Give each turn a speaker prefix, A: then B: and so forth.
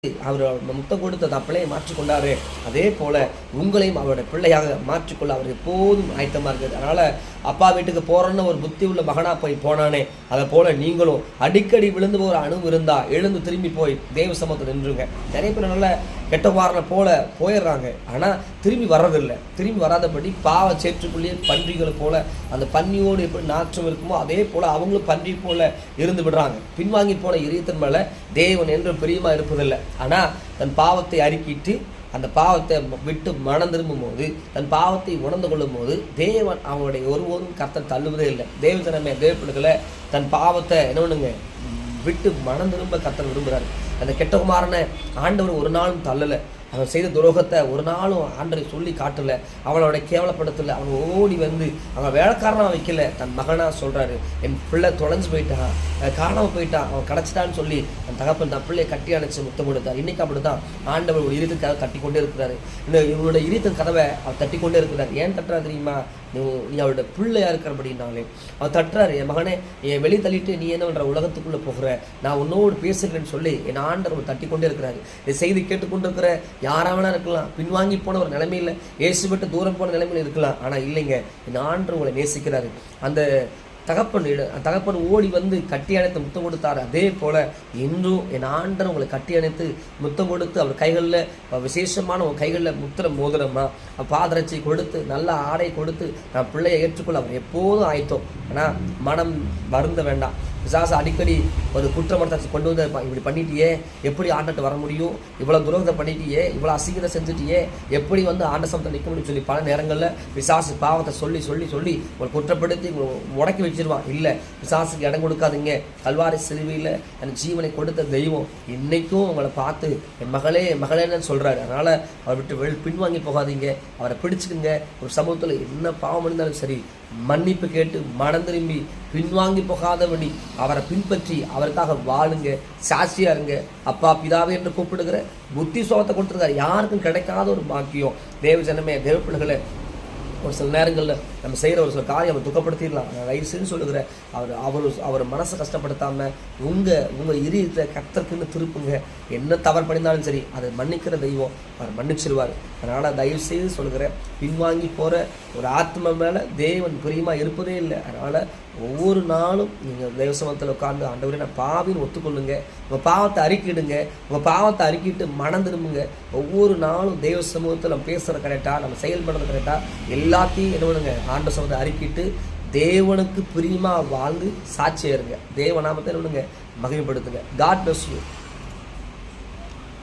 A: அவர் முத்தம் கொடுத்த தன் பிள்ளையை மாற்றிக்கொண்டாரு. அதே போல உங்களையும் அவருடைய பிள்ளையாக மாற்றிக்கொள்ள அவர் எப்போதும் ஆயத்தமாக இருக்குது. அதனால அப்பா வீட்டுக்கு போறோன்னு ஒரு புத்தி உள்ள மகனா போனானே, அதை போல நீங்களும் அடிக்கடி விழுந்து போகிற அணுவு இருந்தா எழுந்து திரும்பி போய் தேவ சமூகத்தில் நின்றுங்க. நிறைய பேர் நல்ல கெட்ட வாரனை போல போயிடுறாங்க, ஆனால் திரும்பி வர்றதில்லை. திரும்பி வராதபடி பாவ சேற்றுக்குள்ளேயே பன்றிகளை போல அந்த பன்னியோடு எப்படி நாற்றம் இருக்குமோ அதே போல அவங்களும் பன்றி போல இருந்து விடுறாங்க. பின்வாங்கி போன இதயத்தின் மேல தேவன் என்று பிரியமா இருப்பதில்லை. ஆனால் தன் பாவத்தை அறிக்கிட்டு அந்த பாவத்தை விட்டு மனம் திரும்பும் போது, தன் பாவத்தை உணர்ந்து கொள்ளும் போது தேவன் அவங்களுடைய ஒருவரும் கர்த்தர் தள்ளுவதே இல்லை. தேவஜனமே தேவப்பிள்ளைகளை தன் பாவத்தை என்ன பண்ணுங்க விட்டு மனம் திரும்ப கர்த்தர் விரும்புகிறார். அந்த கெட்டகுமாரனை ஆண்டவர் ஒரு நாளும் தள்ளலை. அவன் செய்த துரோகத்தை ஒரு நாளும் ஆண்டரை சொல்லி காட்டலை, அவனோட கேவலப்படுத்தலை. அவன் ஓடி வந்து அவன் வேலைக்காரனாக வைக்கல, தன் மகனாக சொல்கிறாரு, என் பிள்ளை தொலைஞ்சு போயிட்டான், காணாமல் போயிட்டான், அவன் கிடச்சிட்டான்னு சொல்லி தன் தகப்பன் தன் பிள்ளையை கட்டி அணைச்சி முத்தம் கொடுத்தார். இன்றைக்கி அப்படி தான் ஆண்டவர் ஒரு இருத்தின் கதவை தட்டி கொண்டே இருக்கிறாரு. இவனோட இருத்தின் கதவை அவர் தட்டி கொண்டே இருக்கிறார். ஏன் தட்டுறா தெரியுமா? நீ அவரோட பிள்ளையா இருக்கிறபடினாலே அவன் தட்டுறாரு. என் மகனே, என் வெளியே தள்ளிட்டு நீ என்ன பண்ணுற, உலகத்துக்குள்ளே போகிற, நான் உன்னோடு பேசுகிறேன்னு சொல்லி என் ஆண்டவர் தட்டி கொண்டே இருக்கிறாரு. இந்த செய்தி கேட்டுக்கொண்டு இருக்கிற யாராவனா இருக்கலாம், பின்வாங்கி போன ஒரு நிலைமையில் இயேசு விட்டு தூரம் போன நிலைமையில் இருக்கலாம். ஆனால் இல்லைங்க, என் ஆண்டவர் உங்களை நேசிக்கிறாரு. அந்த தகப்பன் ஓடி வந்து கட்டி அணைத்து முத்தம் கொடுத்தாரு. அதே போல இன்றும் என் ஆண்டவர் உங்களை கட்டி அணைத்து முத்தம் கொடுத்து அவர் கைகளில் விசேஷமான உங்கள் கைகளில் முத்திர மோதிரமா பாதரட்சி கொடுத்து நல்ல ஆடை கொடுத்து நான் பிள்ளையை ஏற்றுக்கொள்ள அவர் எப்போதும் ஆயத்தோம். ஆனால் மனம் வருந்த வேண்டாம். பிசாசு அடிக்கடி ஒரு குற்றமரத்தை கொண்டு வந்து இப்படி பண்ணிட்டியே, எப்படி ஆண்டத்தை வர முடியும், இவ்வளோ துரோகத்தை பண்ணிட்டியே, இவ்வளோ அசிங்கத்தை செஞ்சுட்டியே, எப்படி வந்து ஆண்ட சமத்தை நிற்க முடியும்னு சொல்லி பல நேரங்களில் பிசாசு பாவத்தை சொல்லி சொல்லி சொல்லி உங்களை குற்றப்படுத்தி முடக்கி வச்சிருவான். இல்லை, பிசாசுக்கு இடம் கொடுக்காதீங்க. கல்வாரி சிலுவையில் அந்த ஜீவனை கொடுத்த தெய்வம் இன்னைக்கும் உங்களை பார்த்து என் மகளே மகளேன்னு சொல்கிறாரு. அதனால் அவர் விட்டு பின்வாங்கி போகாதீங்க, அவரை பிடிச்சிக்குங்க. ஒரு சமூகத்தில் என்ன பாவம் இருந்தாலும் சரி மன்னிப்பு கேட்டு மனம் திரும்பி பின்வாங்கி போகாதபடி அவரை பின்பற்றி அவருக்காக வாழுங்க, சாட்சியா இருங்க. அப்பா பிதாவே என்று கூப்பிடுகிற புத்தி சோகத்தை கொடுத்துருக்காரு. யாருக்கும் கிடைக்காத ஒரு பாக்கியம். தேவ ஜனமே தேவ பிள்ளைகளை ஒரு சில நேரங்களில் நம்ம செய்கிற ஒரு சில காரியம் அவர் துக்கப்படுத்திடலாம். நான் வயசுன்னு சொல்லுகிற அவர் மனசை கஷ்டப்படுத்தாமல் உங்கள் இதயத்தை கர்த்தருக்குன்னு திருப்புங்க. என்ன தவறு பண்ணியிருந்தாலும் சரி அதை மன்னிக்கிற தெய்வம் அவர் மன்னிச்சிருவார். அதனால் தயவு செய்து சொல்லுகிறேன், பின்வாங்கி போகிற ஒரு ஆத்மா மேலே தேவன் பிரியமாக இருப்பதே இல்லை. அதனால் ஒவ்வொரு நாளும் நீங்கள் தேவ சமூகத்தில் உட்கார்ந்து ஆண்டவரே நான் பாவின்னு ஒத்துக்கொள்ளுங்க, உங்கள் பாவத்தை அறிக்கிடுங்க, உங்கள் பாவத்தை அறிக்கிட்டு மனம் திரும்புங்க. ஒவ்வொரு நாளும் தேவ சமூகத்தில் நம்ம பேசுகிற கரெக்டாக, நம்ம செயல்படுறது கரெக்டாக, எல்லாத்தையும் என்ன பண்ணுங்க ஆண்ட சமூகத்தை அறிக்கிட்டு தேவனுக்கு பிரியமாக வாழ்ந்து சாட்சியாக இருங்க. தேவ நாமத்தை என்ன பண்ணுங்க மகிமைப்படுத்துங்க. God bless you.